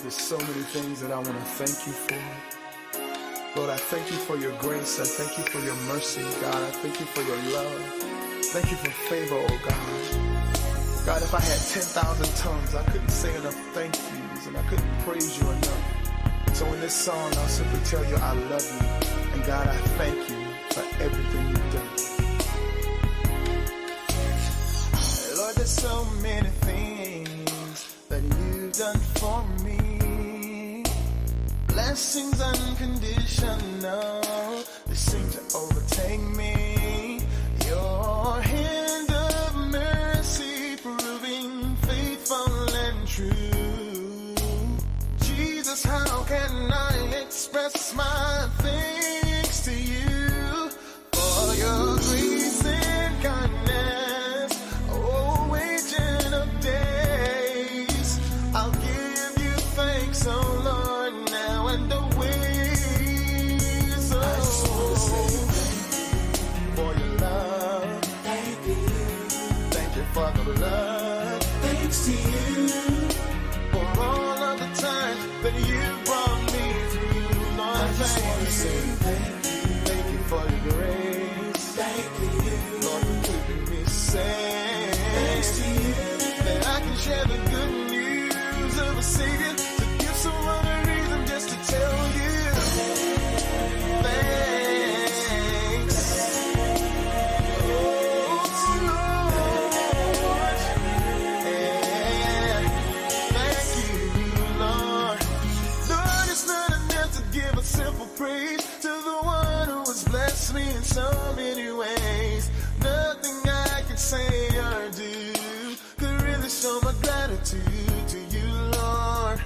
There's so many things that I want to thank you for. Lord, I thank you for your grace. I thank you for your mercy, God. I thank you for your love. Thank you for favor, oh God. God, if I had 10,000 tongues, I couldn't say enough thank yous, and I couldn't praise you enough. So in this song, I'll simply tell you I love you. And God, I thank you for everything you've done. Lord, there's so many things that you've done for me. Blessings unconditional, they seem to overtake me. Your hand of mercy proving faithful and true. Jesus, how can I express my thanks to you for your grace and kindness, oh, agent of days. I'll give you thanks, oh Lord, now and always. Oh, I just want to say thank you for your love. Thank you. Thank you for the blood. Thanks to you for all of the times that you brought me through. Lord, I just want to say thank you. Thank you for your grace. Thank you, Lord, for keeping me safe. Thanks to you that I can share the good news of a Savior, to give someone a reason just to tell you thanks. Oh Lord, yeah. Thank you, Lord. Lord, it's not enough to give a simple praise to the one who has blessed me in so many ways. Nothing I can say or do could really show my gratitude to you, Lord.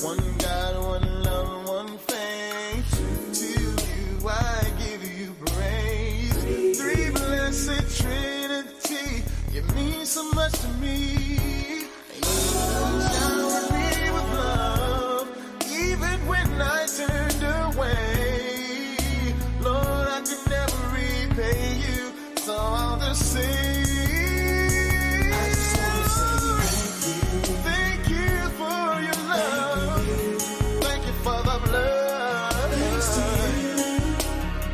One God, one love, one faith. To you I give you praise. Three blessed Trinity, you mean so much to me. You showered me with love, even when I turned away. Lord, I could never repay you, so I'll just say thank you for your love. Thank you for the blood. Thanks to you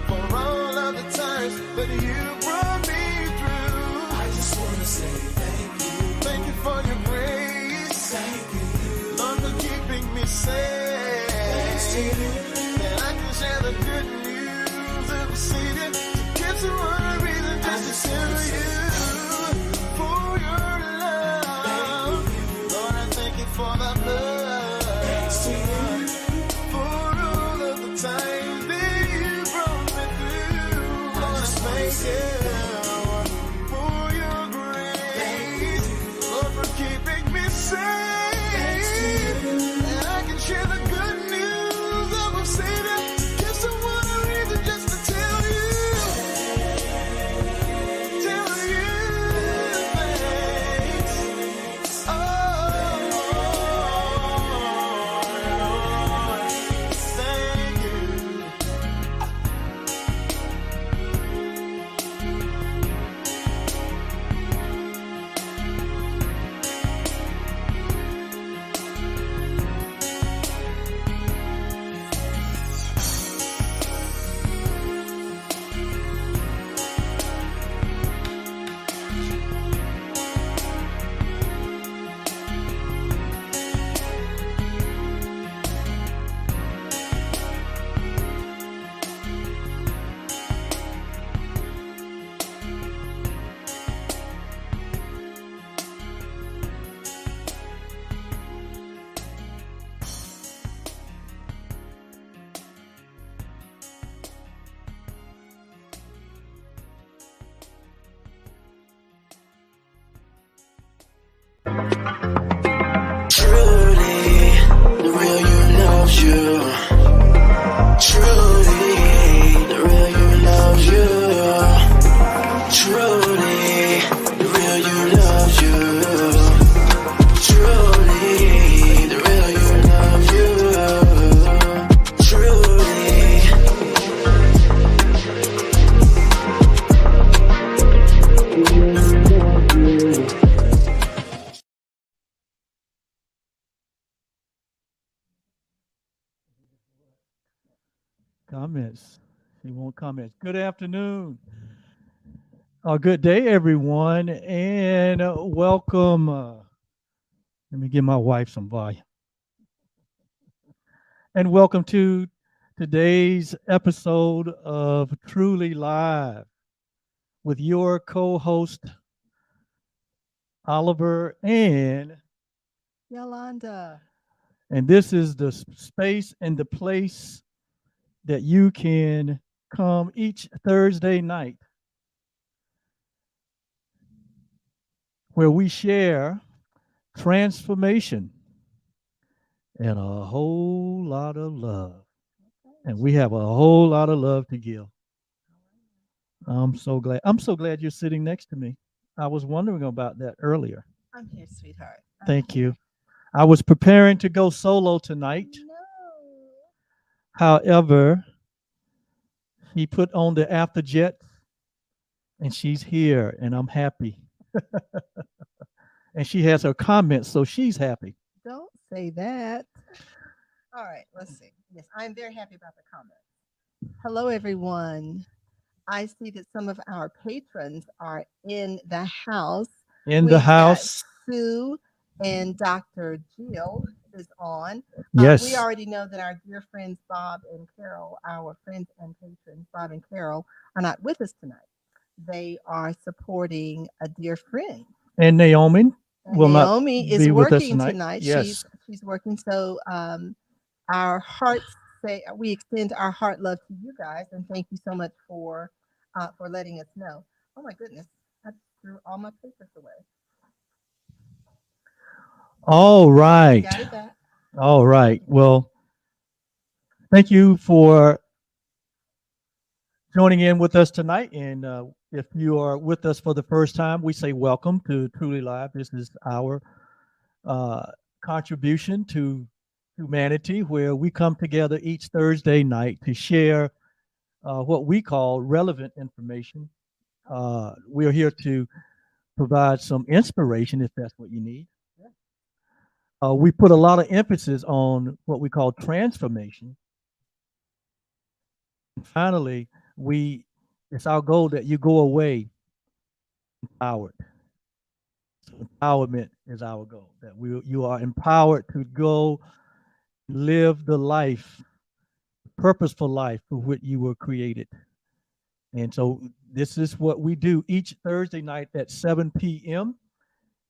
for all of the times that you brought me through. I just want to say thank you. Thank you for your grace. Thank you, Lord, for keeping me safe. Thanks to you that I can share the good news of a Savior, to give someone a reason just to tell you for your love. Lord, I thank you for the blood. Thanks to you for all of the times that you brought me through. Lord, I thank you. comments. She won't comment. Good afternoon. Good day, everyone, and welcome. Let me give my wife some volume. And welcome to today's episode of Truly Live with your co-host Oliver Yolanda. and this is the space and the place that you can come each Thursday night where we share transformation and a whole lot of love. And we have a whole lot of love to give. I'm so glad. I'm so glad you're sitting next to me. I was wondering about that earlier. I'm here, sweetheart. Thank you. I was preparing to go solo tonight. No. However, he put on the after jet and she's here and I'm happy. And she has her comments, so she's happy. Don't say that. All right, let's see. Yes, I'm very happy about the comment. Hello, everyone. I see that some of our patrons are in the house. In the We've got house. Sue and Dr. Jill is on. We Yes. already know that our dear friends Bob and Carol, our friends and patrons Bob and Carol, are not with us tonight. They are supporting a dear friend. And Naomi will not Naomi is be with us working tonight. tonight. Yes. She's working. So our hearts say we extend our heart love to you guys, and thank you so much for letting us know. Oh my goodness, I threw all my papers away. All right. Got it back. All right. Well, thank you for joining in with us tonight. And if you are with us for the first time, we say welcome to Truly Live. This is our uh, contribution to humanity, where we come together each Thursday night to share what we call relevant information. We're here to provide some inspiration if that's what you need. We put a lot of emphasis on what we call transformation. Finally, we it's our goal that you go away empowered. So empowerment is our goal. That you are empowered to go live the life, purposeful life for which you were created. And so this is what we do each Thursday night at 7 p.m.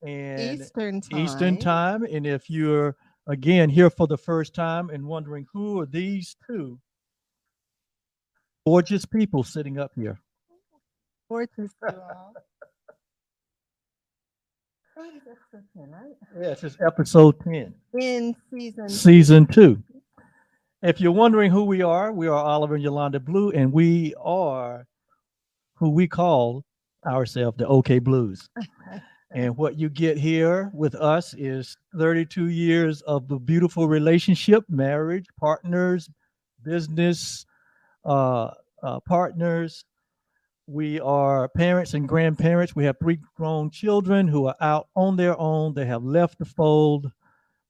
and Eastern Eastern time. time. And if you're again here for the first time and wondering who are these two gorgeous people sitting up here, Gorgeous, you all. Oh, that's so fun, right? yes, it's episode 10, In season two. season 2. If you're wondering who we are Oliver and Yolanda Blue, and we are who we call ourselves the OK Blues. And what you get here with us is 32 years of a beautiful relationship, marriage, partners, business uh, partners. We are parents and grandparents. We have 3 grown children who are out on their own. They have left the fold.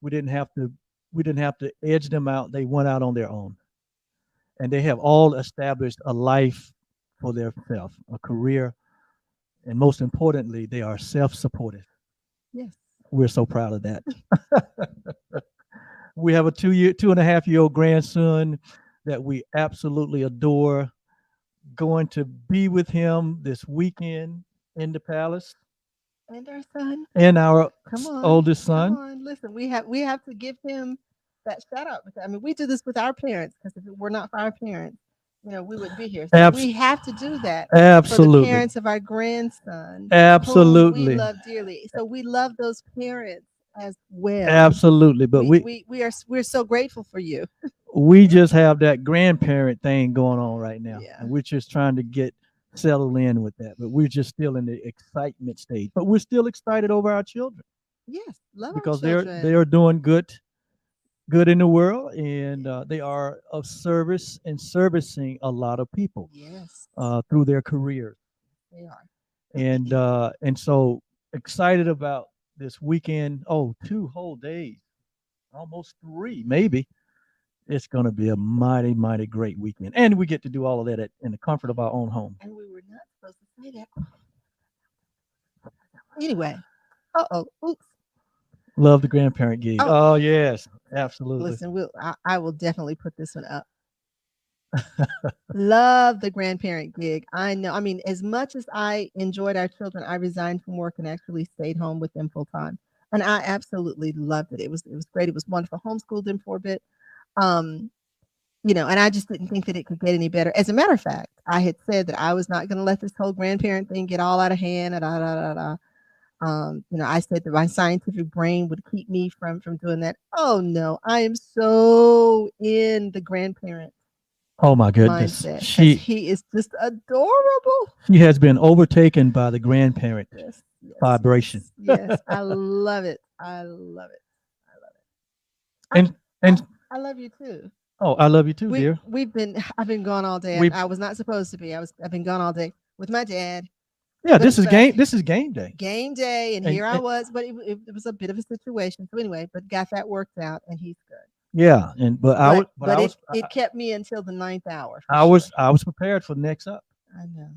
We didn't have to. We didn't have to edge them out. They went out on their own, and they have all established a life for themselves, a career, and most importantly, they are self-supportive. Yes. We're so proud of that. We have a 2.5 year old grandson that we absolutely adore. Going to be with him this weekend in the palace, And our son. and our Come on. oldest Come son. on. Listen, we have to give him that shout out because I mean we do this with our parents because if it were not for our parents, we wouldn't be here. So Abs- we have to do that for the absolutely, parents of our grandson whom we absolutely, love dearly. So we love those parents as well. absolutely. But We're so grateful for you. we just have that grandparent thing going on right now, Yeah. and we're just trying to get settled in with that. But we're just still in the excitement stage. But we're still excited over our children Yes. Love our because they children. are doing good in the world, and they are of service and servicing a lot of people Yes. through their careers. They are. And so excited about this weekend. Oh, 2 whole days, almost 3 maybe. It's going to be a mighty, mighty great weekend. And we get to do all of that in the comfort of our own home. And we were not supposed to say that. Anyway. Oops. Love the grandparent gig. Oh, yes, absolutely. Listen, I will definitely put this one up. Love the grandparent gig. I know. I mean, as much as I enjoyed our children, I resigned from work and actually stayed home with them full time. And I absolutely loved it. It was great. It was wonderful. Homeschooled them for a bit. And I just didn't think that it could get any better. As a matter of fact, I had said that I was not going to let this whole grandparent thing get all out of hand. I said that my scientific brain would keep me from doing that. Oh no, I am so in the grandparent. Oh my goodness, mindset. He is just adorable. She has been overtaken by the grandparent vibration. Yes, I love it. I love it. And I love you too. Oh, I love you too, dear. I've been gone all day. I was not supposed to be. I've been gone all day with my dad. Yeah, this is game day. Game day, and here I was, but it was a bit of a situation. So anyway, but got that worked out, and he's good. Yeah, it kept me until the 9th hour. I was prepared for next up. I know.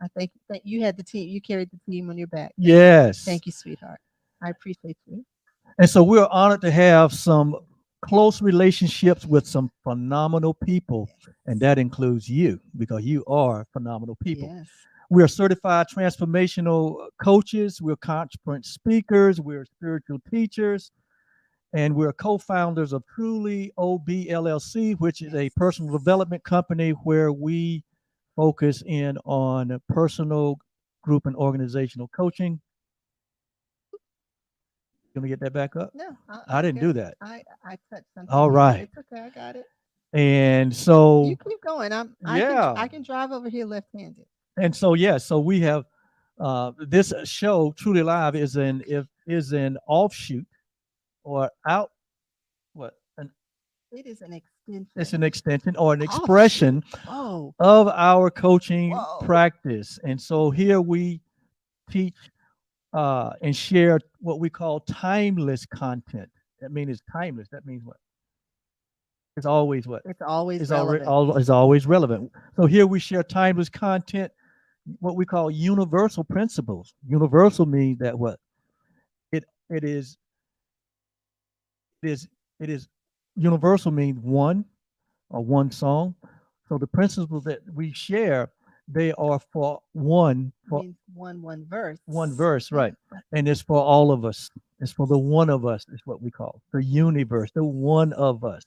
I think you had the team. You carried the team on your back. Yes. Thank you, sweetheart. I appreciate you. And so we're honored to have some close relationships with some phenomenal people, and that includes you, because you are phenomenal people. Yes. We are certified transformational coaches. We're conference speakers. We're spiritual teachers. And we're co-founders of Truly OB LLC, which is a personal development company where we focus in on personal, group, and organizational coaching. Can we get that back up? No, I didn't do that. I touched something. All right. It's okay. I got it. And so you keep going. I can drive over here left-handed. And so so we have this show, Truly Live, is an offshoot or it is an extension. It's an extension or an expression of our coaching practice. And so here we teach and share what we call timeless content. That means it's timeless. That means what? It's always what? It's always relevant. It's always relevant. So here we share timeless content, what we call universal principles. Universal means that what? It is universal means one or one song. So the principles that we share, they are for one verse. One verse, right. And it's for all of us. It's for the one of us, is what we call the universe, the one of us.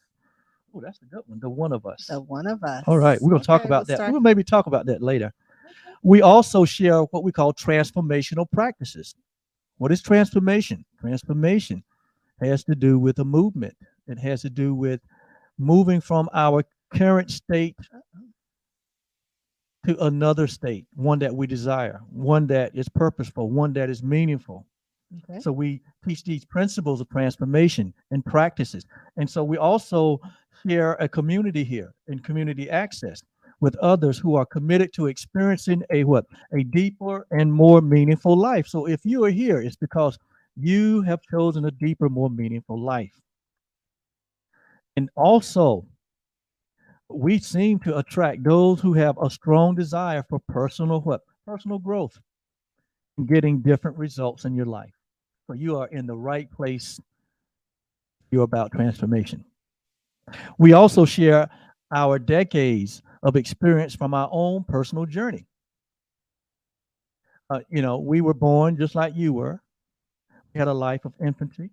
Oh, that's a good one. The one of us. The one of us. All right. We're going to talk about that. We'll maybe talk about that later. Okay. We also share what we call transformational practices. What is transformation? Transformation has to do with a movement. It has to do with moving from our current state to another state, one that we desire, one that is purposeful, one that is meaningful. Okay. So we teach these principles of transformation and practices. And so we also share a community here in community access with others who are committed to experiencing a deeper and more meaningful life. So if you are here, it's because you have chosen a deeper, more meaningful life. And also, we seem to attract those who have a strong desire for personal growth and getting different results in your life. So you are in the right place. You're about transformation. We also share our decades of experience from our own personal journey. We were born just like you were. We had a life of infancy.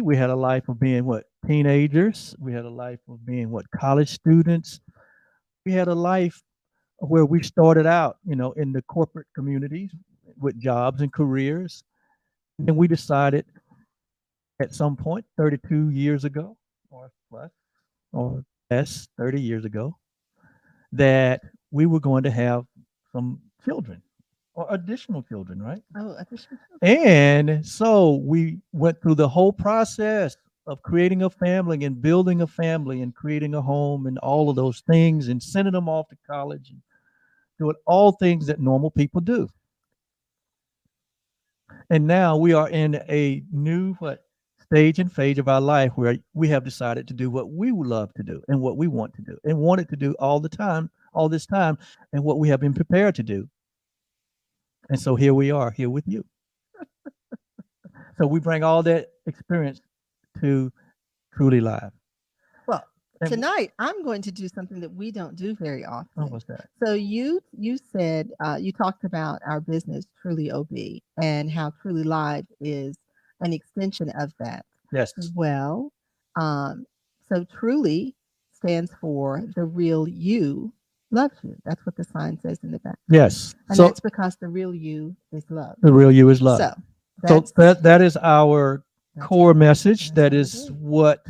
We had a life of being teenagers. We had a life of being college students. We had a life where we started out, in the corporate communities with jobs and careers. And then we decided at some point 32 years ago or less, 30 years ago, that we were going to have some children. Or additional children, right? Oh, additional children. And so we went through the whole process of creating a family and building a family and creating a home and all of those things and sending them off to college and doing all things that normal people do. And now we are in a new stage and phase of our life where we have decided to do what we would love to do and what we want to do and wanted to do all this time, and what we have been prepared to do. And so here we are, here with you. So we bring all that experience to Truly Live. Well, And- tonight I'm going to do something that we don't do very Oh, often. what's that? So you said you talked about our business, Truly OB, and how Truly Live is an extension of that. Yes. Well, so Truly stands for the real you loves you. That's what the sign says in the back. Yes. And So that's because the real you is love. the real you is love. So So that is our that's core it. message. That's That what it is is. what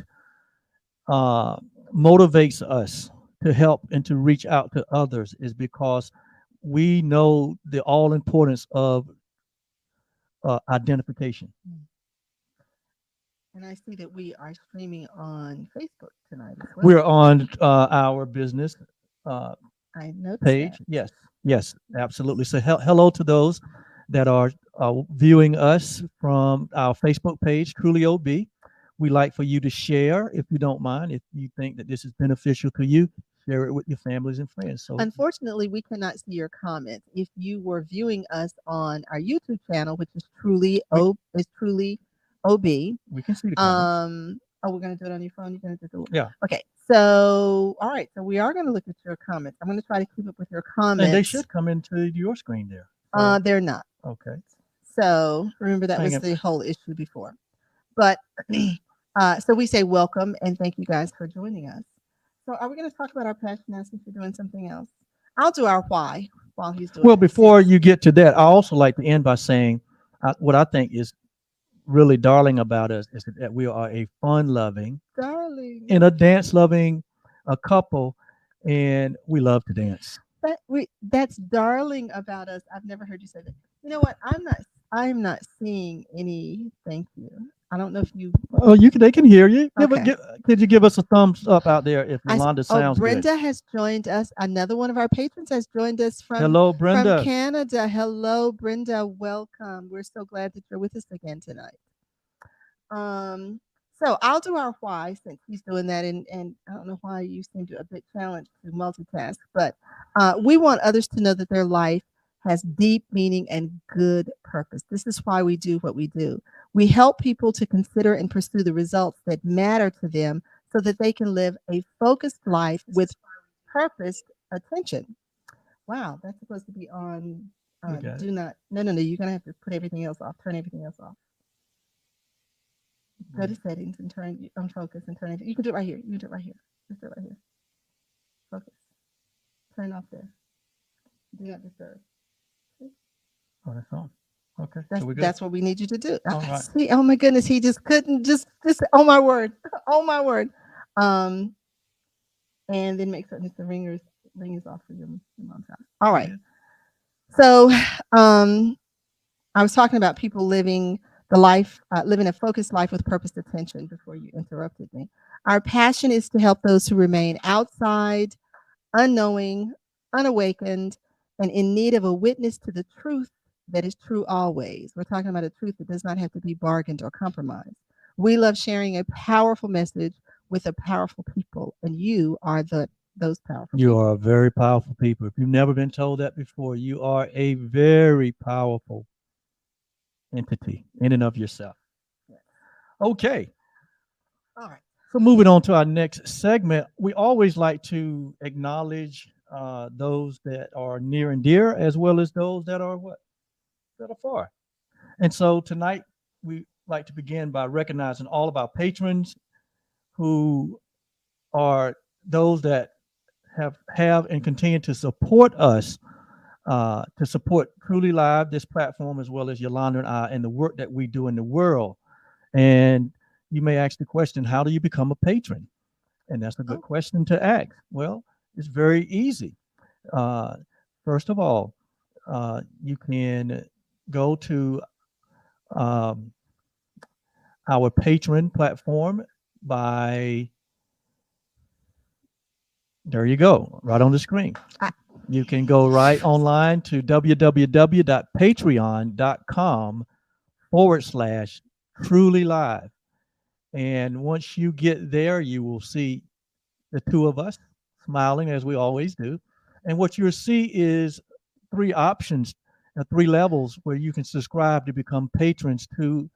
motivates us to help and to reach out to others, is because we know the all importance of identification. And I see that we are streaming on Facebook tonight as well. We're on our business I noticed page. that. Yes, absolutely. So hello to those that are viewing us from our Facebook page, Truly OB. We like for you to share, if you don't mind. If you think that this is beneficial to you, share it with your families and friends. So Unfortunately, we cannot see your comments. If you were viewing us on our YouTube channel, which is Truly OB. we can see the comments. Oh, we're gonna do it on your phone. You're gonna do it. Yeah. Okay. So, all right. So we are gonna look at your comments. I'm gonna try to keep up with your comments. And they should come into your screen there. So, They're not. okay. So remember, that was Hang on. the whole issue before. But so we say welcome and thank you guys for joining us. So are we going to talk about our passion now, since you're doing something else? I'll do our why while he's doing. Well, that. before you get to that, I also like to end by saying what I think is really darling about us is that we are a fun-loving Darling, and a dance-loving couple, and we love to dance. that's darling about us. I've never heard you say that. You know what? I'm not seeing any thank you. I don't know if you. Oh, they can hear you. Okay. Could you give us a thumbs up out there if Yolanda sounds Brenda good? has joined us. Another one of our patrons has joined us from Hello, Brenda. from Canada. Hello, Brenda. Welcome. We're so glad that you're with us again tonight. So I'll do our why since he's doing that, and I don't know why you seem to a bit challenged to multitask, but we want others to know that their life has deep meaning and good purpose. This is why we do what we do. We help people to consider and pursue the results that matter to them so that they can live a focused life with purposed attention. Wow, that's supposed to be on do not. No. You're going to have to put everything else off. Turn everything else off. Go to settings and turn on focus and turn it. You can do it right here. You can do it right here. Just do it right here. Focus. Turn off there. Do not disturb. Oh, that's on. Okay. That's what we need you to do. All right. See, oh my goodness, he just couldn't just oh my word. Oh my word. And then make certain that the ring is off for your mom's house. All right. So I was talking about people living a focused life with purposed attention before you interrupted me. Our passion is to help those who remain outside, unknowing, unawakened, and in need of a witness to the truth that is true always. We're talking about a truth that does not have to be bargained or compromised. We love sharing a powerful message with a powerful people, and you are those powerful. You are a very powerful people. If you've never been told that before, you are a very powerful entity in and of yourself. Okay. All right. So moving on to our next segment, we always like to acknowledge those that are near and dear, as well as those that are far. And so tonight we like to begin by recognizing all of our patrons who are those that have and continue to support us, to support Truly Live, this platform, as well as Yolanda and I, and the work that we do in the world. And you may ask the question, how do you become a patron? And that's a good question to ask. Well, it's very easy. First of all, you can go to our Patron platform there you go, right on the screen. You can go right online to www.patreon.com/Truly Live. And once you get there, you will see the two of us smiling as we always do. And what you'll see is three options, three levels where you can subscribe to become patrons to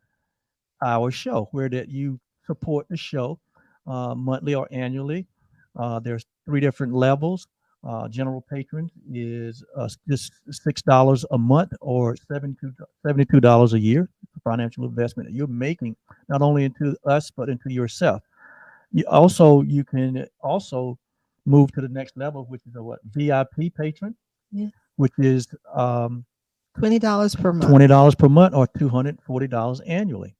our show, where that you support the show monthly or annually. There's three different levels. General patron is just $6 a month or $72 a year. Financial investment that you're making not only into us but into yourself. You can also move to the next level, which is a what VIP patron, Yeah. which is $20 per month. $20 per month or $240 annually.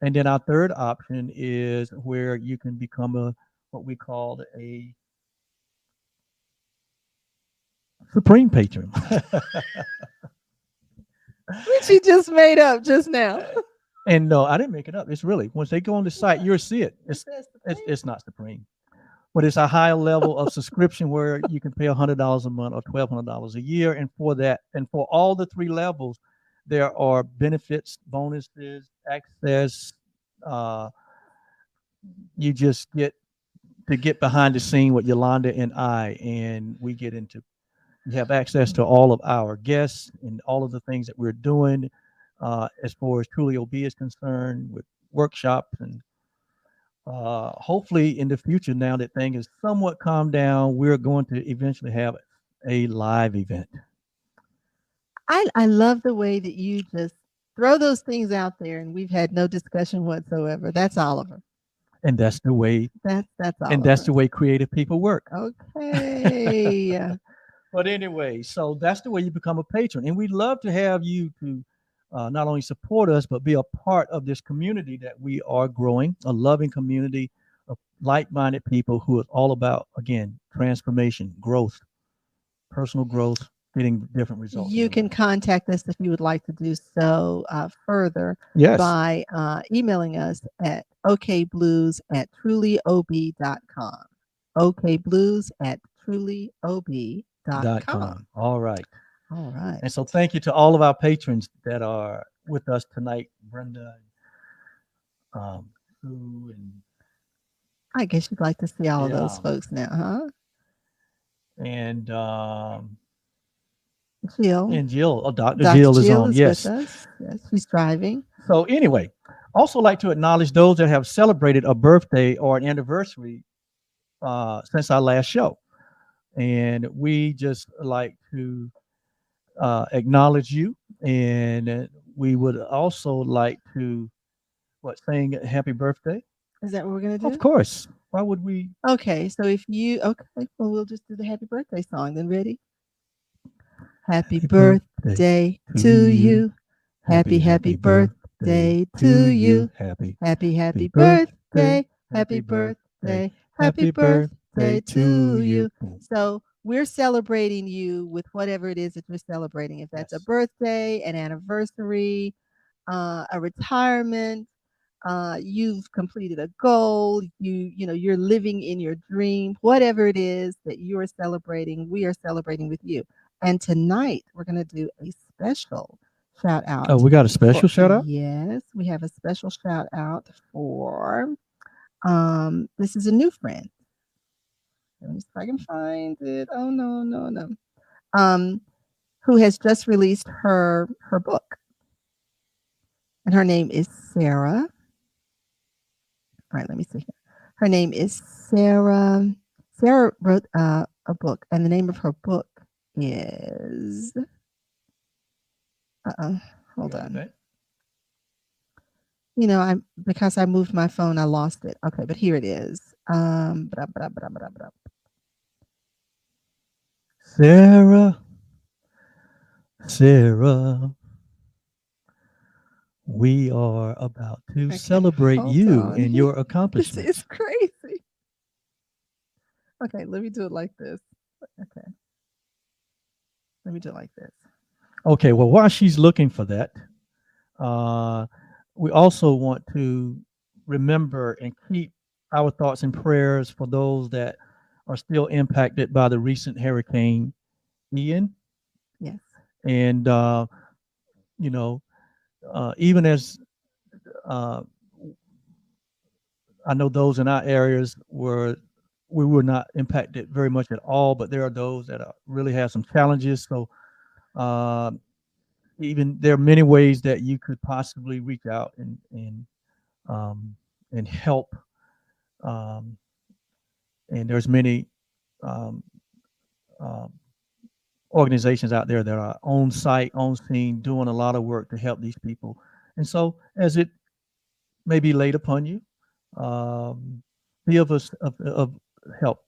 And then our third option is where you can become a what we call a supreme patron. Which you just made up just now. And no, I didn't make it up. It's really once they go on the site, you'll see it. It says supreme? It's not supreme, but it's a higher level of subscription where you can pay $100 a month or $1,200 a year, and for that, and for all the three levels, there are benefits, bonuses, access. Uh, you just get to get behind the scene with Yolanda and I, and we get into you have access to all of our guests and all of the things that we're doing as far as Truly OB is concerned with workshops and hopefully in the future, now that thing is somewhat calmed down, we're going to eventually have a live event. I love the way that you just throw those things out there and we've had no discussion whatsoever. That's Oliver. And that's the way that's Oliver. And that's the way creative people work. Okay. But anyway, so that's the way you become a patron. And we'd love to have you to not only support us, but be a part of this community that we are growing, a loving community of like-minded people who are all about, again, transformation, growth, personal growth, getting different results. You can contact us if you would like to do so further by emailing us at okblues@trulyob.com. okblues@trulyob.com. All right. All right. And so thank you to all of our patrons that are with us tonight, Brenda, Sue, and I guess you'd like to see all of those folks now, huh? And Jill. And Jill, Dr. Jill is on. Yes. With us. Yes, she's driving. So anyway, also like to acknowledge those that have celebrated a birthday or an anniversary since our last show. And we just like to acknowledge you. And we would also like to sing happy birthday. Is that what we're going to do? Of course. Why would we? Okay. So well, we'll just do the happy birthday song then. Ready? Happy birthday to you. Happy birthday to you. Happy birthday. Happy birthday. Happy birthday to you. So we're celebrating you with whatever it is that you're celebrating. If that's a birthday, an anniversary, a retirement, you've completed a goal, you're living in your dream, whatever it is that you are celebrating, we are celebrating with you. And tonight we're going to do a special shout out. Oh, we got a special shout out? Yes, we have a special shout out for this is a new friend. Let me see if I can find it. Oh no. Who has just released her book. And her name is Sarah. All right, let me see here. Her name is Sarah. Sarah wrote a book, and the name of her book is hold on. Because I moved my phone, I lost it. Okay, but here it is. Sarah, we are about to celebrate you and your accomplishments. This is crazy. Okay, let me do it like this. Okay. Let me do it like this. Okay, well, while she's looking for that, we also want to remember and keep our thoughts and prayers for those that are still impacted by the recent Hurricane Ian. Yes. And, even as I know those in our areas were we were not impacted very much at all, but there are those that really have some challenges. So uh, even there are many ways that you could possibly reach out um, and help. Um, and there's many um, uh, organizations out there that are on site, on scene, doing a lot of work to help these people. And so, as it may be laid upon you, um, be of help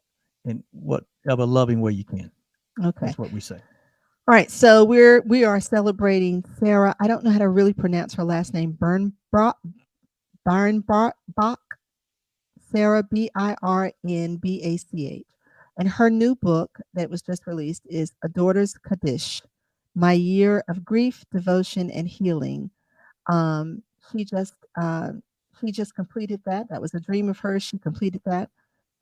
in whatever loving way you can. Okay. That's what we say. All right. So we are celebrating Sarah. I don't know how to really pronounce her last name. Birnbach. Sarah Birnbach. And her new book that was just released is A Daughter's Kaddish, My Year of Grief, Devotion, and Healing. Um, she just completed that. That was a dream of hers. She completed that,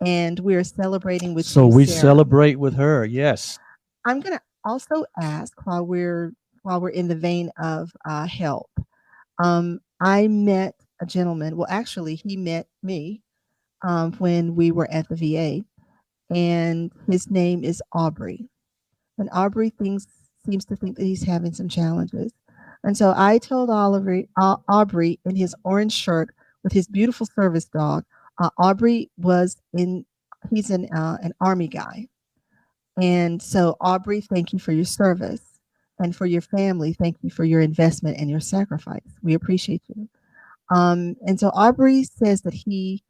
and we're celebrating with So you, we Sarah. celebrate with her. Yes. I'm gonna also ask while we're in the vein of help. I met a gentleman. Well, actually, he met me when we were at the VA, and his name is Aubrey. And Aubrey seems to think that he's having some challenges. And so I told Aubrey in his orange shirt with his beautiful service dog. Aubrey he's an Army guy. And so Aubrey, thank you for your service, and for your family, thank you for your investment and your sacrifice. We appreciate you. And so Aubrey says that he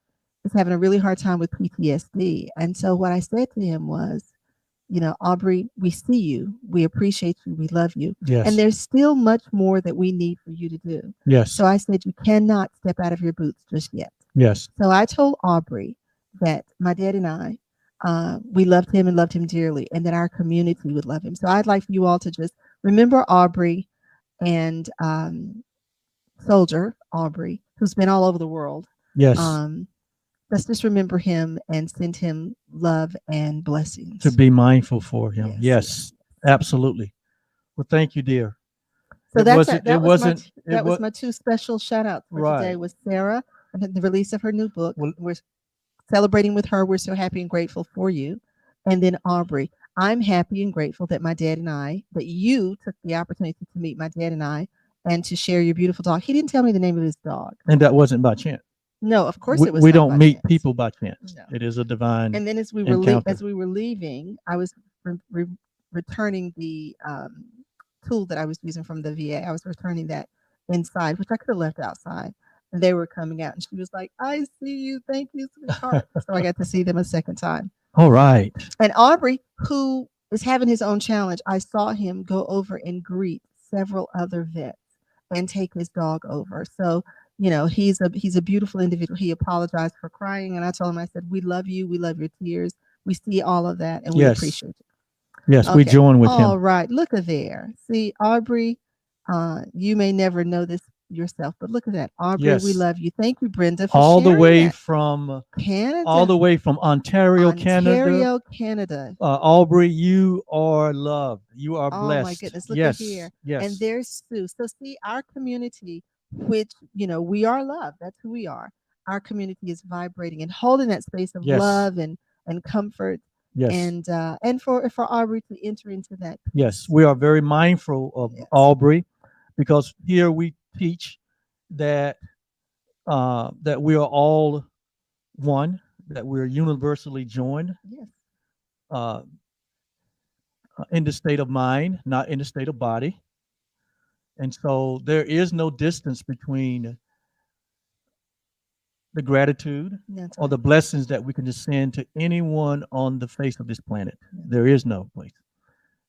is having a really hard time with PTSD. And so what I said to him was, Aubrey, we see you, we appreciate you, we love you. Yes. And there's still much more that we need for you to do. Yes. So I said, you cannot step out of your boots just yet. Yes. So I told Aubrey that my dad and I, we loved him and loved him dearly, and that our community would love him. So I'd like for you all to just remember Aubrey and Soldier Aubrey, who's been all over the world. Yes. Let's just remember him and send him love and blessings. To be mindful for him. Yes. Yes. Absolutely. Well, thank you, dear. So that was my two special shout outs for today with Sarah and the release of her new book. We're celebrating with her. We're so happy and grateful for you. And then Aubrey, I'm happy and grateful that that you took the opportunity to meet my dad and I, and to share your beautiful dog. He didn't tell me the name of his dog. And that wasn't by chance. No, of course it was. We don't meet people by chance. No. It is a divine. And then as we were leaving, I was returning the tool that I was using from the VA. I was returning that inside, which I could have left outside. And they were coming out, and she was like, "I see you. Thank you, sweetheart." So I got to see them a second time. All right. And Aubrey, who is having his own challenge, I saw him go over and greet several other vets and take his dog over. So, he's a beautiful individual. He apologized for crying, and I told him, I said, "We love you. We love your tears. We see all of that, and we appreciate you." Yes, okay. We join with him. All right, look at there. See, Aubrey, you may never know this yourself, but look at that. Aubrey, we love you. Thank you, Brenda, for all the way that. from Canada, all the way from Ontario, Canada. Aubrey, you are loved. You are blessed. Oh my goodness, look at here. Yes. And there's Sue. So see, our community, which we are loved. That's who we are. Our community is vibrating and holding that space of love and comfort. Yes. And for Aubrey to enter into that peace. Yes, we are very mindful of Aubrey, because here we teach that that we are all one, that we're universally joined. Yes. In the state of mind, not in the state of body. And so there is no distance between the gratitude or the blessings that we can just send to anyone on the face of this planet. There is no place.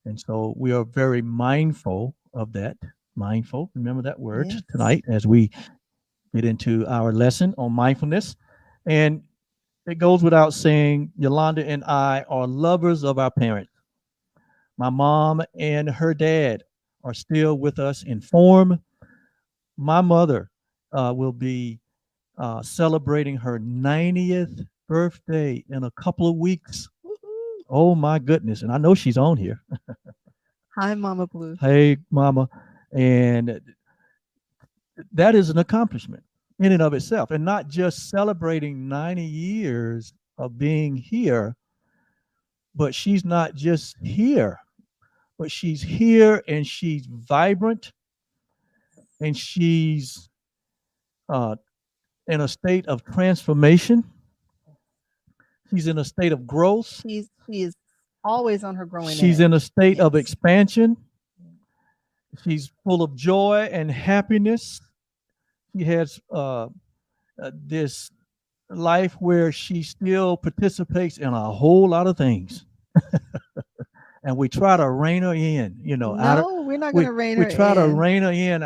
And so we are very mindful of that. Mindful, remember that word tonight as we get into our lesson on mindfulness. And it goes without saying, Yolanda and I are lovers of our parents. My mom and her dad are still with us in form. My mother will be celebrating her 90th birthday in a couple of weeks. Woo-hoo. Oh my goodness. And I know she's on here. Hi, Mama Blue. Hey, Mama. And that is an accomplishment. in and of itself, and not just celebrating 90 years of being here, but she's not just here, but she's here and she's vibrant and she's uh, in a state of transformation. She's in a state of growth. She is always on her growing She's edge. in a state of Yes. expansion. She's full of joy and happiness. She has this life where she still participates in a whole lot of things. And we try to rein her in, No, we're not going to rein her we try to in. rein her in,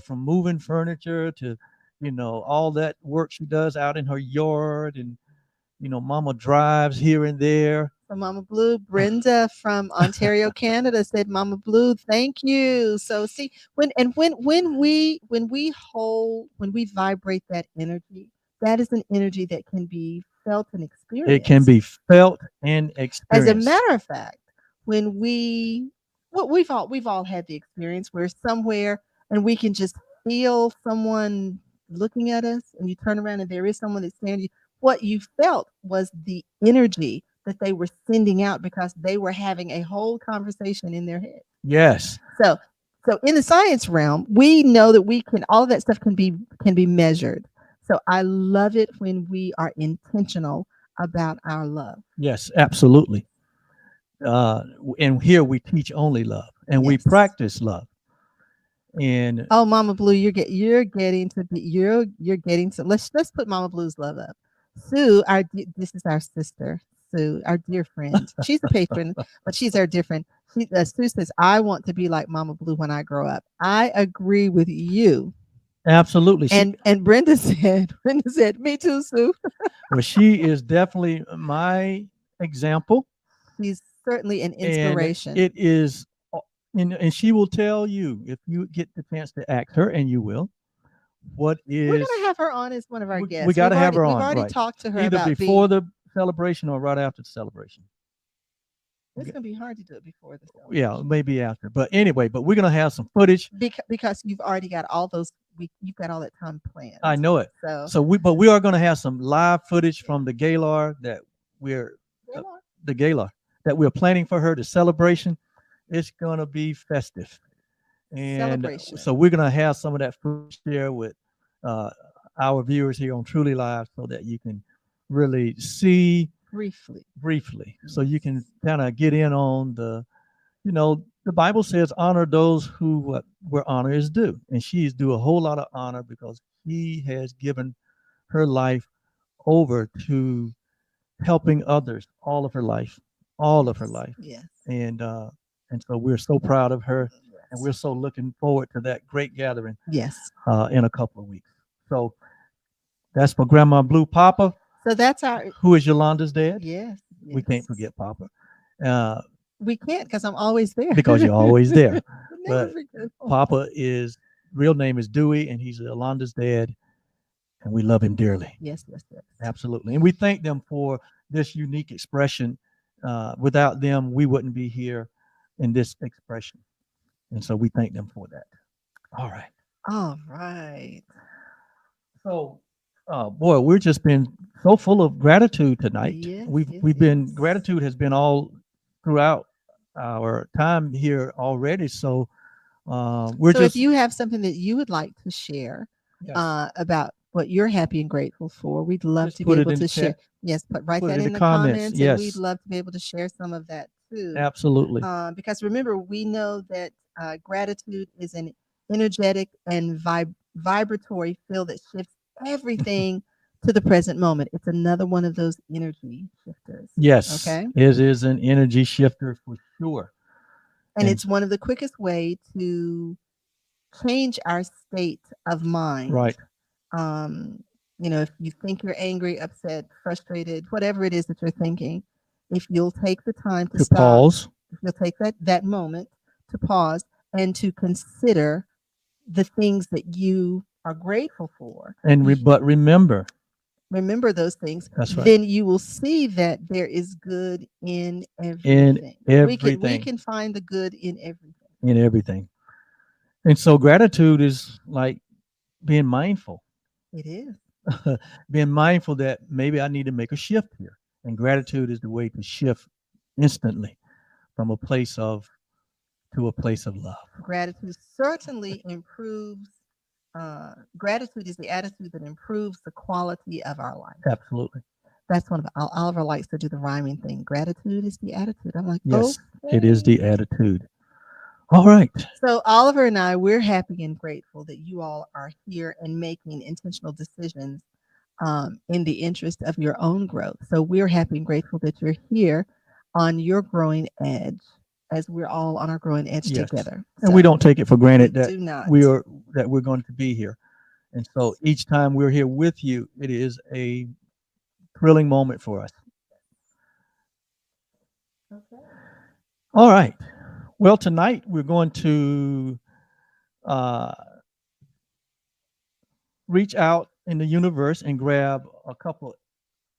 from moving furniture to, all that work she does out in her yard. And, mama drives here and there. So Mama Blue, Brenda from Ontario, Canada said, "Mama Blue, thank you." So see, when we vibrate that energy, that is an energy that can be felt and experienced. It can be felt and experienced. As a matter of fact, when we've all had the experience where somewhere and we can just feel someone looking at us, and you turn around and there is someone that's standing. What you felt was the energy that they were sending out because they were having a whole conversation in their head. Yes. So in the science realm, we know that all of that stuff can be measured. So I love it when we are intentional about our love. Yes, absolutely. And here we teach only love, and we Yes. practice love. And oh, Mama Blue, you're getting to let's put Mama Blue's love up. Sue, this is our sister, Sue, our dear friend. She's a patron, but she's our dear friend. Sue says, "I want to be like Mama Blue when I grow up." I agree with you. absolutely. And Brenda said, "Me too, Sue." Well, she is definitely my example. She's certainly an And inspiration. it is, and she will tell you if you get the chance to ask her, and you will. We're gonna have her on as one of our guests. We got to have her on. We've already right. talked to her either about before the celebration or right after the celebration. It's gonna be hard to do it before the celebration. Yeah, maybe after. But anyway, we're gonna have some footage because you've already got all those. You've got all that time planned. I know it. So we are going to have some live footage from the gala that we're planning for her, the celebration. It's going to be festive, and so we're going to have some of that footage there with our viewers here on Truly Live, so that you can really see briefly, so you can kind of get in on the Bible says honor those where honor is due, and she is due a whole lot of honor because she has given her life over to helping others all of her life. Yes. And so we're so proud of her, and we're so looking forward to that great gathering. Yes. In a couple of weeks. So that's for Grandma Blue. Papa. So that's who is Yolanda's dad. Yes. We can't forget Papa. We can't because I'm always there. Because you're always there. But Papa real name is Dewey, and he's Yolanda's dad, and we love him dearly. Yes. Absolutely. And we thank them for this unique expression. Without them, we wouldn't be here in this expression. And so we thank them for that. All right. So, boy, we've just been so full of gratitude tonight. Yes, we've been gratitude has been all throughout our time here already. So if you have something that you would like to share about what you're happy and grateful for, we'd love to be able to share. Yes, write that in the comments. Yes. And we'd love to be able to share some of that too. Absolutely. Because remember, we know that gratitude is an energetic and vibratory field that shifts everything to the present moment. It's another one of those energy shifters. Yes. Okay. It is an energy shifter for sure. And it's one of the quickest way to change our state of mind. Right. If you think you're angry, upset, frustrated, whatever it is that you're thinking, if you'll take the time to stop, pause, if you'll take that moment to pause and to consider the things that you are grateful for. But remember those things. That's right. Then you will see that there is good in everything. We can find the good in everything. And so gratitude is like being mindful. It is. Being mindful that maybe I need to make a shift here. And gratitude is the way to shift instantly from a place of to a place of love. Gratitude certainly improves. Gratitude is the attitude that improves the quality of our life. Absolutely. That's one of Oliver likes to do the rhyming thing. Gratitude is the attitude. I'm like, Yes, okay. it is the attitude. All right. So Oliver and I, we're happy and grateful that you all are here and making intentional decisions in the interest of your own growth. So we're happy and grateful that you're here on your growing edge, as we're all on our growing edge Yes. together. And we don't take it for granted that do not. we're going to be here. And so each time we're here with you, it is a thrilling moment for us. Okay. All right. Well, tonight we're going to reach out in the universe and grab a couple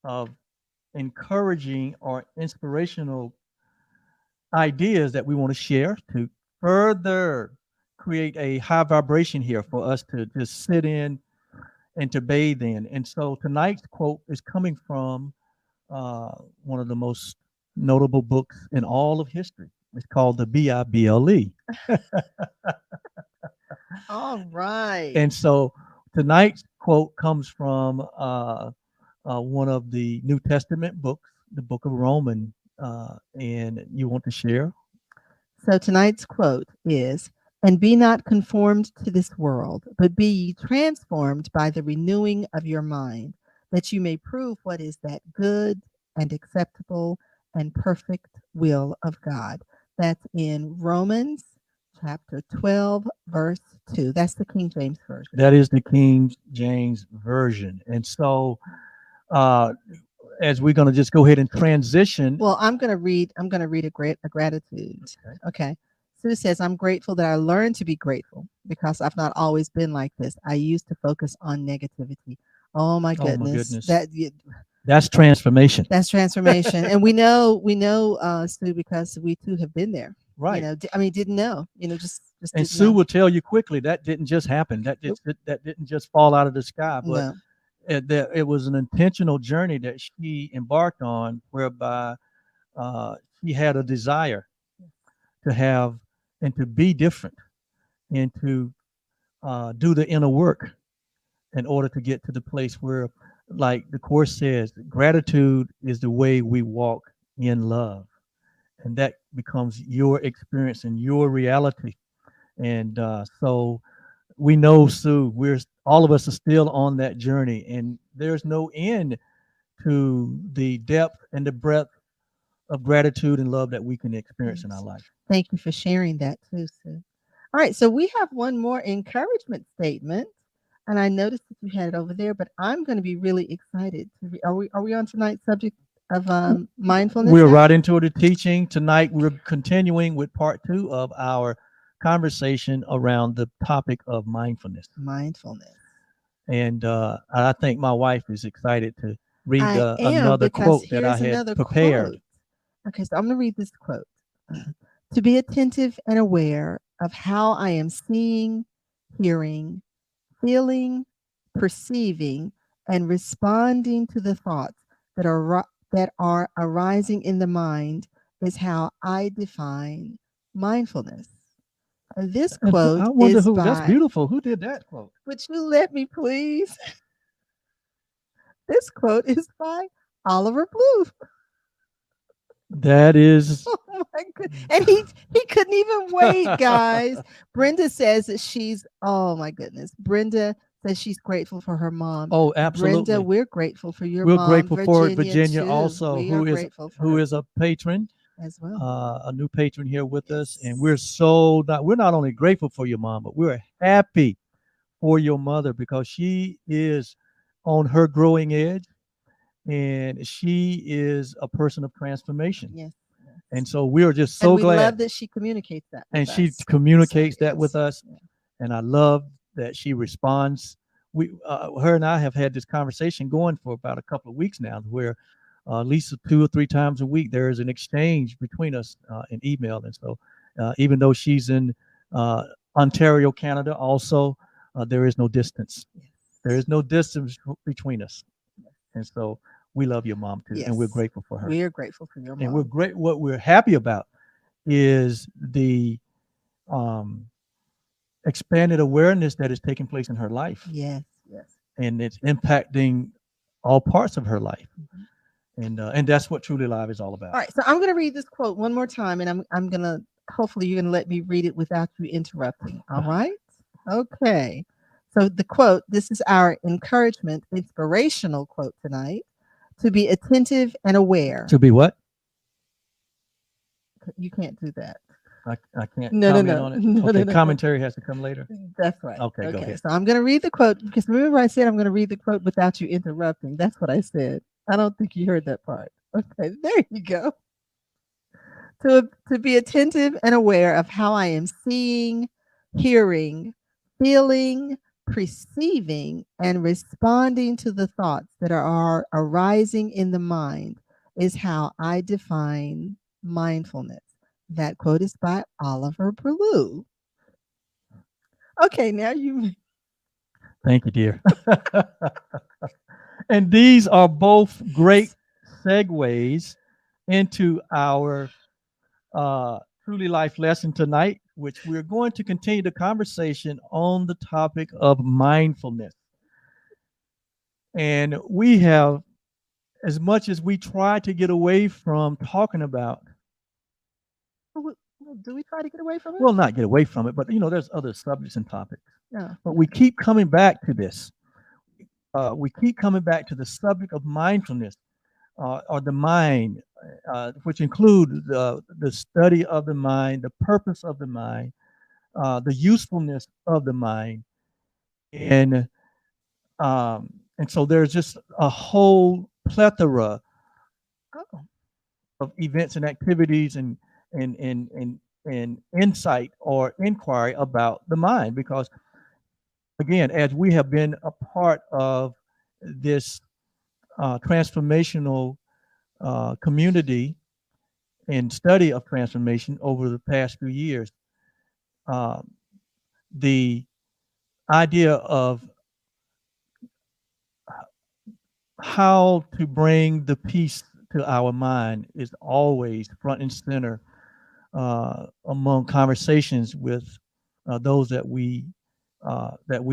of encouraging or inspirational ideas that we want to share to further create a high vibration here for us to just sit in and to bathe in. And so tonight's quote is coming from one of the most notable books in all of history. It's called the Bible. All right. And so tonight's quote comes from one of the New Testament books, the book of Romans. And you want to share? So tonight's quote is, "And be not conformed to this world, but be ye transformed by the renewing of your mind, that you may prove what is that good and acceptable and perfect will of God." That's in Romans chapter 12, verse 2. That's the King James Version. That is the King James Version. And so as we're going to just go ahead and transition. Well, I'm going to read a gratitude. Okay. Sue says, "I'm grateful that I learned to be grateful because I've not always been like this. I used to focus on negativity." Oh my goodness. That's transformation. That's transformation. And we know, Sue, because we too have been there. Right. Didn't know, just and Sue will tell you quickly that didn't just happen. That didn't just fall out of the sky, but No. It was an intentional journey that she embarked on, whereby she had a desire to have and to be different and to do the inner work in order to get to the place where, like the Course says, gratitude is the way we walk in love. And that becomes your experience and your reality. And so we know, Sue, all of us are still on that journey, and there's no end to the depth and the breadth of gratitude and love that we can experience in our life. Thank you for sharing that too, Sue. All right, so we have one more encouragement statement, and I noticed that you had it over there, but I'm going to be really excited to are we on tonight's subject of mindfulness? We're right into the teaching tonight. We're continuing with part 2 of our conversation around the topic of mindfulness. And I think my wife is excited to read another quote that I had prepared. Quote. Okay, so I'm going to read this quote. "To be attentive and aware of how I am seeing, hearing, feeling, perceiving, and responding to the thoughts that are arising in the mind is how I define mindfulness." And this quote I wonder is that's beautiful. Who did that quote? Would you let me, please? This quote is by Oliver Blue. That is. Oh my goodness. And he couldn't even wait, guys. Brenda says that oh my goodness. Brenda says she's grateful for her mom. Oh, absolutely. Brenda, we're grateful for your mom. We're grateful for Virginia also, who is a patron as well. A new patron here with us. And we're not only grateful for your mom, but we're happy for your mother, because she is on her growing edge, and she is a person of transformation. Yes. And so we are just so glad. We love that she communicates that with us. She communicates that with us. Yeah. And I love that she responds. Her and I have had this conversation going for about a couple of weeks now, where at least 2 or 3 times a week there is an exchange between us in email. And so even though she's in Ontario, Canada, also there is no distance. There is no distance between us. And so we love your mom too, and we're Yes. grateful for her. We are grateful for your And we're mom. great. What we're happy about is the expanded awareness that is taking place in her life, Yes. Yes. and it's impacting all parts of her life. And that's what Truly Live is all about. All right. So I'm going to read this quote one more time, and I'm going to hopefully you're going to let me read it without you interrupting. All right. Okay. So the quote. This is our encouragement, inspirational quote tonight. To be attentive and aware. To be what? You can't do that. I can't No, comment no. on it. No, Okay, no. commentary has to come later. That's right. Okay, go ahead. So I'm going to read the quote because remember I said I'm going to read the quote without you interrupting. That's what I said. I don't think you heard that part. Okay, there you go. To be attentive and aware of how I am seeing, hearing, feeling, perceiving, and responding to the thoughts that are arising in the mind is how I define mindfulness. That quote is by Oliver Blue. Okay, now you. Thank you, dear. And these are both great segues into our Truly Life lesson tonight, which we're going to continue the conversation on the topic of mindfulness. And we have, as much as we try to get away from talking about, Do we try to get away from it? well, not get away from it, but there's other subjects and topics. Yeah. But we keep coming back to this. We keep coming back to the subject of mindfulness, or the mind, which include the study of the mind, the purpose of the mind, the usefulness of the mind, and so there's just a whole plethora of events and activities and insight or inquiry about the mind, because again, as we have been a part of this transformational community and study of transformation over the past few years, the idea of how to bring the peace to our mind is always front and center among conversations with those that we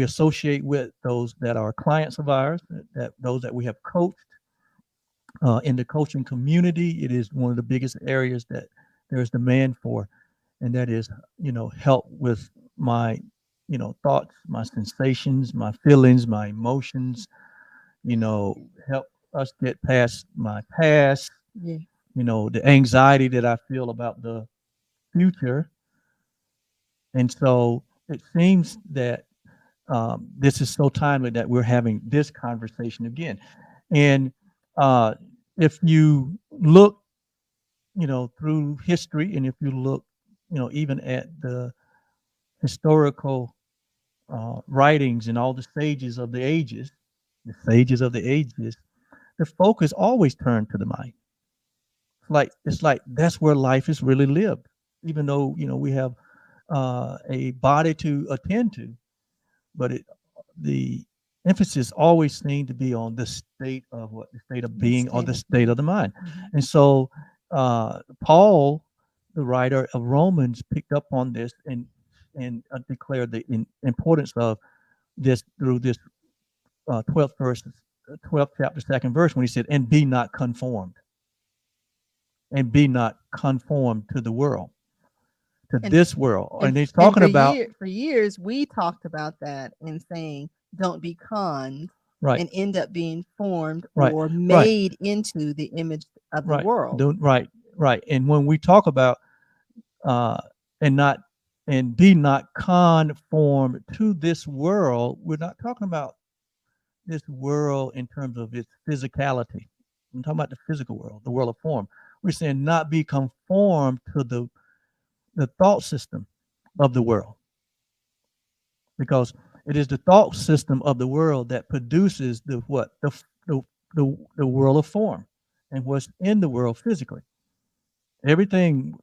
associate with, those that are clients of ours, those that we have coached. In the coaching community, it is one of the biggest areas that there's demand for, and that is, help with my, thoughts, my sensations, my feelings, my emotions, help us get past my past, Yeah. The anxiety that I feel about the future. And so it seems that this is so timely that we're having this conversation again. And if you look, through history, and if you look, even at the historical writings and all the sages of the ages, the focus always turned to the mind. It's like that's where life is really lived, even though we have a body to attend to, but the emphasis always seemed to be on the state of the state of being, or the state of the mind. And so Paul, the writer of Romans, picked up on this and declared the importance of this through this 12th chapter, 2nd verse, when he said, "And be not conformed, and be not conformed to the world, to this world." And he's talking about for years we talked about that and saying, don't be conned, right, and end up being formed right, or made into the image of the world. Right. And when we talk about and be not conformed to this world, we're not talking about this world in terms of its physicality. I'm talking about the physical world, the world of form. We're saying not be conformed to the thought system of the world, because it is the thought system of the world that produces the world of form and what's in the world physically. Everything,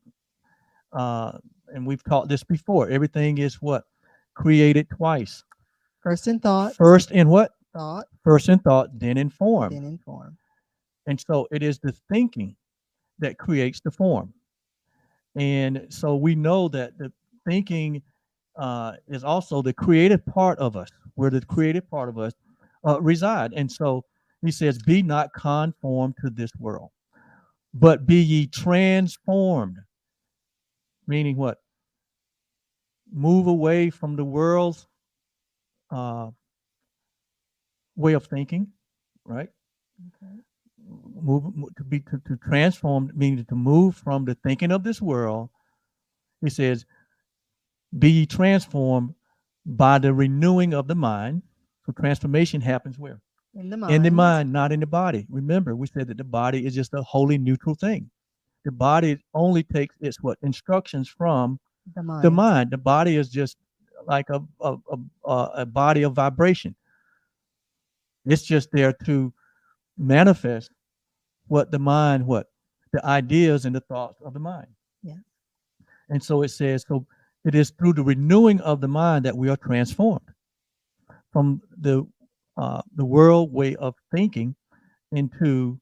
and we've taught this before, everything is what? Created twice. First in thought. First in what? thought, then in form. then in form. And so it is the thinking that creates the form. And so we know that the thinking is also the creative part of us, where the creative part of us reside. And so he says, be not conformed to this world, but be ye transformed. Meaning what? Move away from the world's uh, way of thinking, right? Okay. To transform, meaning to move from the thinking of this world. He says, be ye transformed by the renewing of the mind. So transformation happens where? In the mind. In the mind, not in the body. Remember, we said that the body is just a wholly neutral thing. The body only takes its what? Instructions from The mind. the mind. The body is just like a body of vibration. It's just there to manifest what the mind, the ideas and the thoughts of the mind. Yeah. And so it says, so it is through the renewing of the mind that we are transformed from the world way of thinking into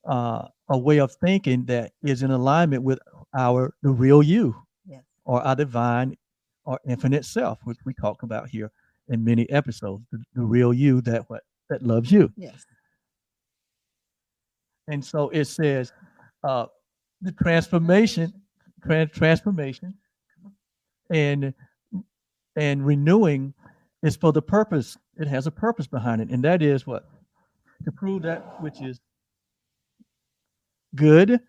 a way of thinking that is in alignment with the real you, yes, or our divine or infinite self, which we talk about here in many episodes, the real you that loves you. Yes. And so it says the transformation and renewing is for the purpose. It has a purpose behind it, and that is what? To prove that which is good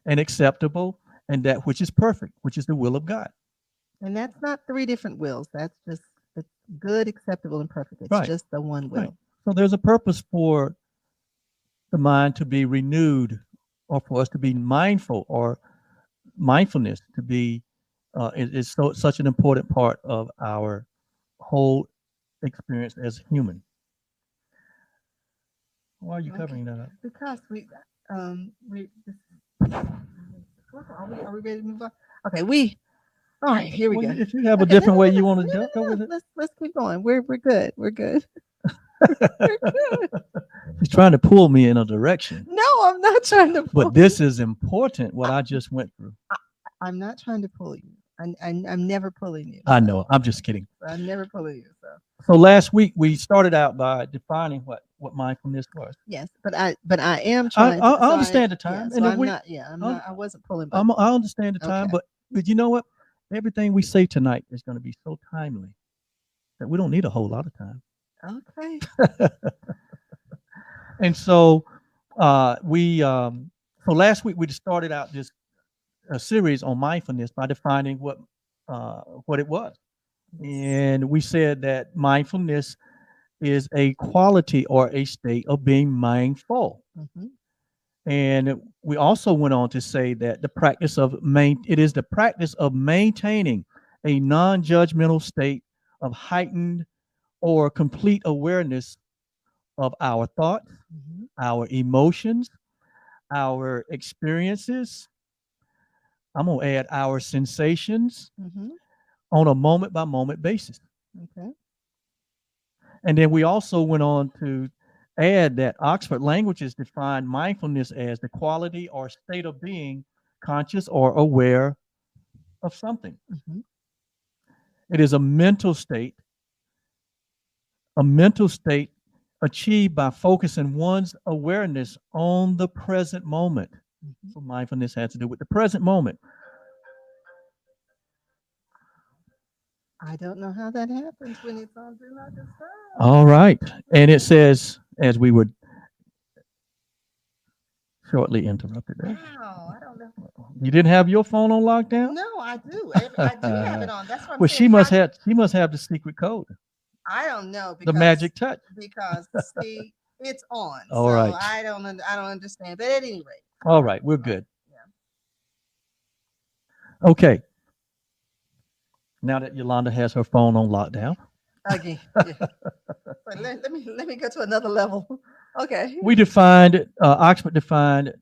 and acceptable, and that which is perfect, which is the will of God. And that's not three different wills. That's just it's good, acceptable, and perfect. It's Right. just the one will. Right. So there's a purpose for the mind to be renewed, or for us to be mindful, or mindfulness to be is such an important part of our whole experience as human. Why are you covering that up? Because we are we ready to move on? Okay, all right, here we go. If you have a different way you want to go with it, let's keep going. We're good. We're good. He's trying to pull me in a direction. No, I'm not trying to pull But this is important, what I just went through. I'm not trying to pull you. I'm never pulling you. I know. I'm just kidding. I'm never pulling you. So last week we started out by defining what mindfulness was. Yes, but I am trying. I understand the time. Yeah, so I'm not. Yeah, I'm not. I wasn't pulling. I understand the time, Okay. but you know what? Everything we say tonight is going to be so timely that we don't need a whole lot of time. Okay. And so so last week we just started out this series on mindfulness by defining what it was. And we said that mindfulness is a quality or a state of being mindful. Mm-hmm. And we also went on to say that it is the practice of maintaining a non-judgmental state of heightened or complete awareness of our thoughts, Mm-hmm. our emotions, our experiences. I'm going to add our sensations. Mm-hmm. On a moment by moment basis. Okay. And then we also went on to add that Oxford Languages define mindfulness as the quality or state of being conscious or aware of something. Mm-hmm. It is a mental state achieved by focusing one's awareness on the present moment. Mm-hmm. So mindfulness has to do with the present moment. I don't know how that happens when it's on Do Not Disturb. All right. And it says, as we were shortly interrupted there. Wow, I don't know. You didn't have your phone on lockdown? No, I do. I do have it on. That's what I'm Well, saying. she must have the secret code. I don't know. The magic touch. Because see, it's on. All so right. I don't understand. But at any rate. All right, we're good. Yeah. Okay. Now that Yolanda has her phone on lockdown. Okay. Yeah. let me go to another level. Okay. Oxford defined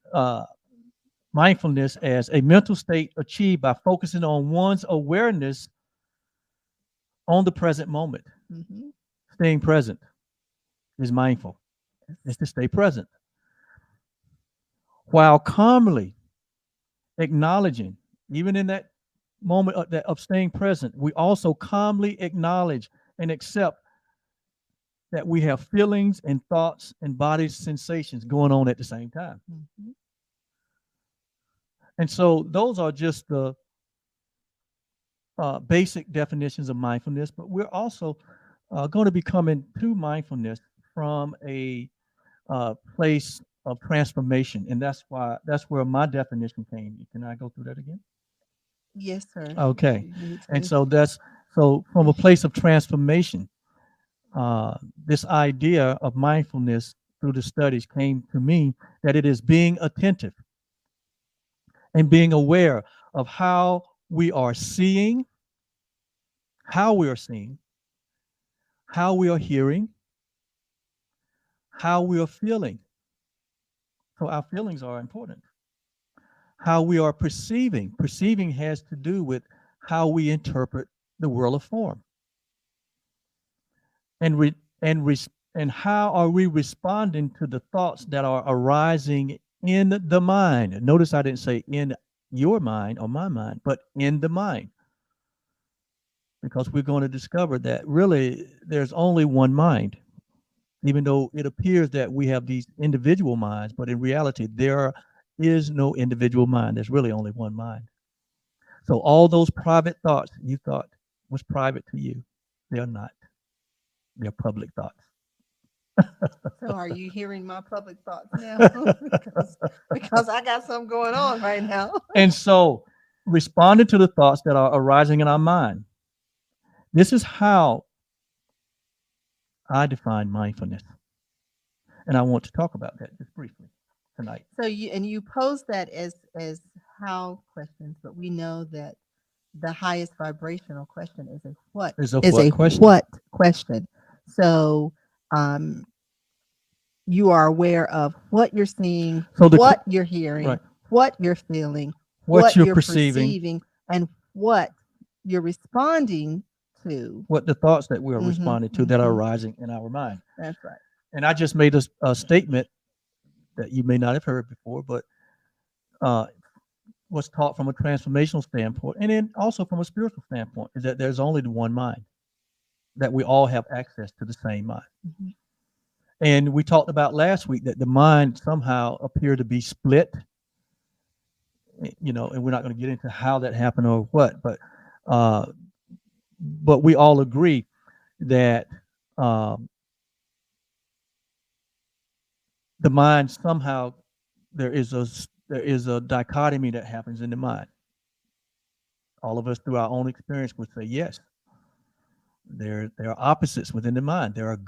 mindfulness as a mental state achieved by focusing on one's awareness on the present moment, Mm-hmm. staying present. is mindful. It's to stay present while calmly acknowledging, even in that moment of staying present, we also calmly acknowledge and accept that we have feelings and thoughts and body sensations going on at the same time. Mm-hmm. And so those are just the basic definitions of mindfulness, but we're also going to be coming to mindfulness from a place of transformation, and that's where my definition came. Can I go through that again? Yes, sir. Okay. You need And to- so from a place of transformation, this idea of mindfulness through the studies came to me that it is being attentive and being aware of how we are seeing, how we are seeing, how we are hearing, how we are feeling. So our feelings are important. How we are perceiving. Perceiving has to do with how we interpret the world of form. And how are we responding to the thoughts that are arising in the mind? Notice I didn't say in your mind or my mind, but in the mind. Because we're going to discover that really there's only one mind, even though it appears that we have these individual minds, but in reality, there is no individual mind. There's really only one mind. So all those private thoughts you thought was private to you, they're not. They're public thoughts. So are you hearing my public thoughts now? because I got something going on right now. And so responding to the thoughts that are arising in our mind. This is how I define mindfulness. And I want to talk about that just briefly tonight. So you pose that as how questions, but we know that the highest vibrational question is a what question. what question. So you are aware of what you're seeing, So what you're hearing, right. what you're feeling, what you're perceiving, and what you're responding to. What the thoughts that we are Mhm, responding to that are mhm. arising in our mind. That's right. And I just made a statement that you may not have heard before, but was taught from a transformational standpoint, and then also from a spiritual standpoint, is that there's only the one mind, that we all have access to the same mind. Mm-hmm. And we talked about last week that the mind somehow appeared to be split, and we're not going to get into how that happened or what, but we all agree that the mind somehow there is a dichotomy that happens in the mind. All of us through our own experience would say yes. There are opposites within the mind. There are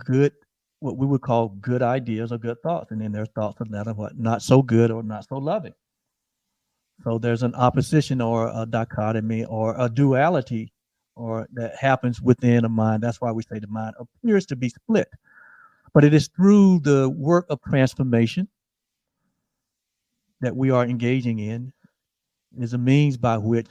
what we would call good ideas or good thoughts, and then there's thoughts of that of what not so good or not so loving. So there's an opposition or a dichotomy or a duality or that happens within a mind. That's why we say the mind appears to be split. But it is through the work of transformation that we are engaging in is a means by which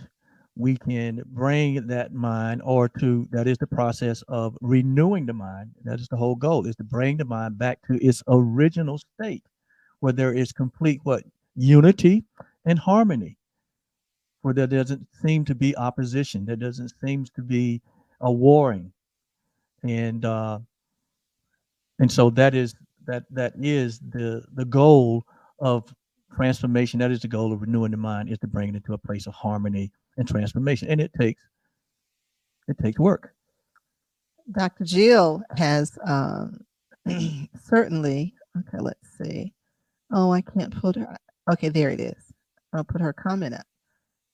we can bring that mind that is the process of renewing the mind. That is the whole goal, is to bring the mind back to its original state where there is complete unity and harmony, where there doesn't seem to be opposition, there doesn't seem to be a warring. And so that is the goal of transformation. That is the goal of renewing the mind, is to bring it into a place of harmony and transformation. And it takes work. Dr. Jill has certainly, okay, let's see. Oh, I can't put her. Okay, there it is. I'll put her comment up.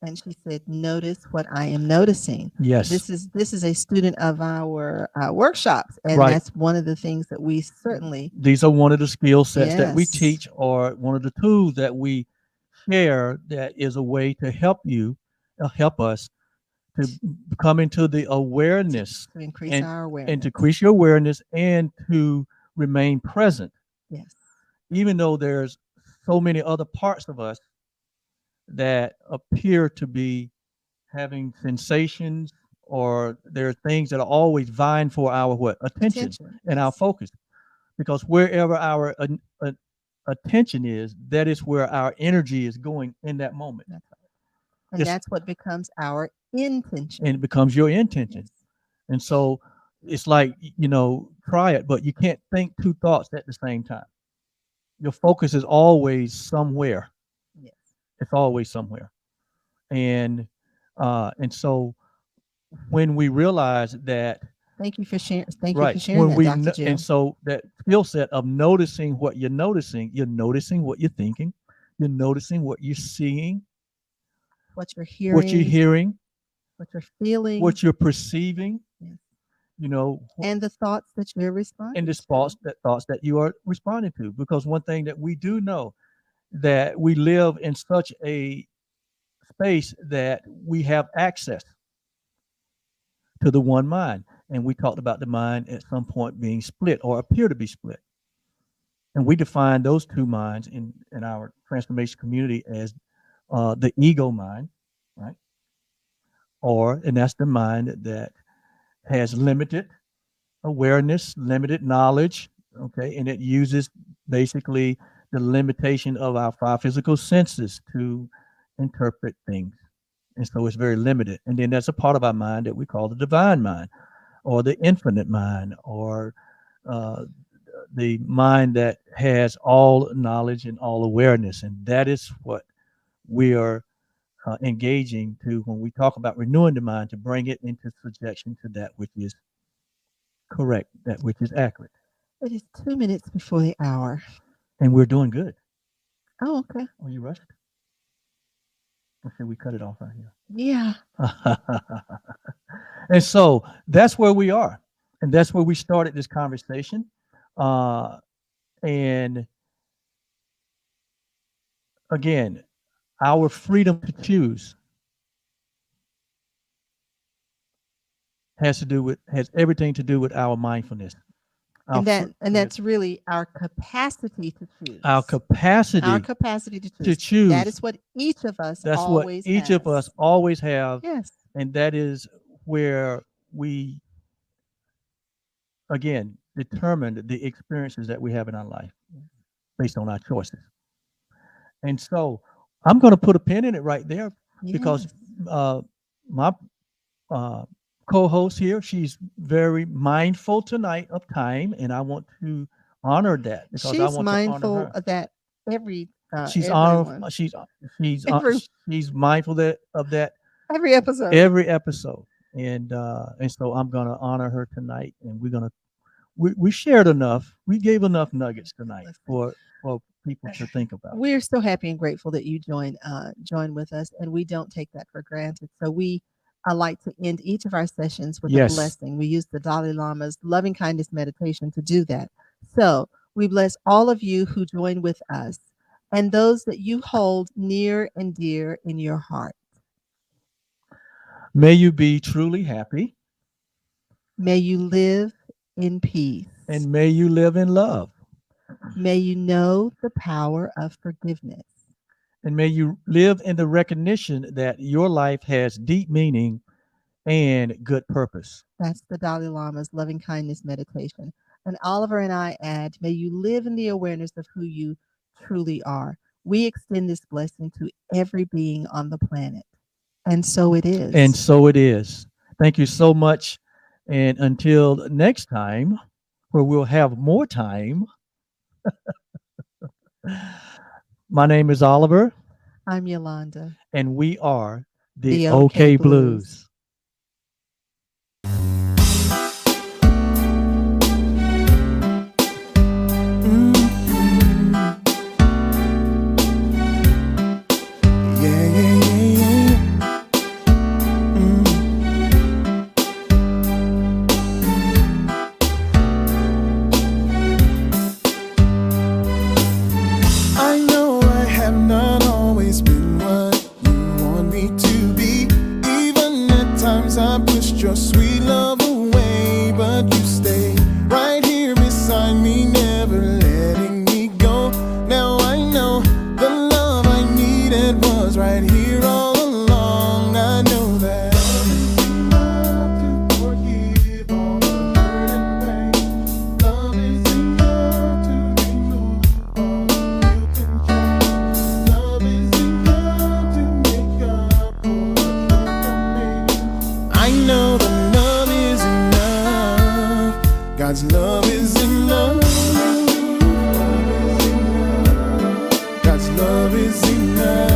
And she said, notice what I am noticing. Yes. This is a student of our workshops. And right. That's one of the things that we certainly. These are one of the skill sets that we Yes. teach, or one of the tools that we share that is a way to help us to come into the awareness. To increase our awareness. And to increase your awareness and to remain present. Yes. Even though there's so many other parts of us that appear to be having sensations, or there are things that are always vying for our attention and Yes. our focus, because wherever our attention is, that is where our energy is going in that moment. That's right. And It's- that's what becomes our intention. And it becomes your intention. Yes. And so it's like, try it, but you can't think two thoughts at the same time. Your focus is always somewhere. Yes. It's always somewhere. And so when we realize that, Thank you for sharing. Thank you right, for sharing when that, Dr. Jill. and so that skill set of noticing what you're noticing what you're thinking, you're noticing what you're seeing, what you're hearing, what you're feeling, what you're perceiving, yes. And the thoughts that you're responding and the to. thoughts that you are responding to. Because one thing that we do know, that we live in such a space that we have access to the one mind. And we talked about the mind at some point being split or appear to be split. And we define those two minds in our transformation community as the ego mind, right? And that's the mind that has limited awareness, limited knowledge, okay? And it uses basically the limitation of our five physical senses to interpret things. And so it's very limited. And then there's a part of our mind that we call the divine mind, or the infinite mind, or the mind that has all knowledge and all awareness. And that is what we are engaging to when we talk about renewing the mind, to bring it into subjection to that which is correct, that which is accurate. It is 2 minutes before the hour. And we're doing good. Oh, okay. Are you rushed? Or should we cut it off right here? Yeah. And so that's where we are. And that's where we started this conversation. And again, our freedom to choose has everything to do with our mindfulness. That's really our capacity to choose. Our capacity to choose. That is what each of us always have. Yes. And that is where we, again, determine the experiences that we have in our life based on our choices. And so I'm going to put a pin in it right there, because my co-host here, she's very mindful tonight of time, and I want to honor that, because she's I want mindful to honor her. of that every She's mindful of that every episode. And so I'm going to honor her tonight, and we shared enough. We gave enough nuggets tonight for people to think about. We're so happy and grateful that you join with us, and we don't take that for granted. So I like to end each of our sessions with a blessing. We use the Dalai Lama's loving kindness meditation to do that. So we bless all of you who join with us, and those that you hold near and dear in your heart. May you be truly happy. May you live in peace. And may you live in love. May you know the power of forgiveness. And may you live in the recognition that your life has deep meaning and good purpose. That's the Dalai Lama's loving kindness meditation. And Oliver and I add, may you live in the awareness of who you truly are. We extend this blessing to every being on the planet. And so it is. And so it is. Thank you so much. And until next time, where we'll have more time. My name is Oliver. I'm Yolanda. And we are the OK Blues. Not always been what you want me to be, even at God's love is enough. God's love is enough.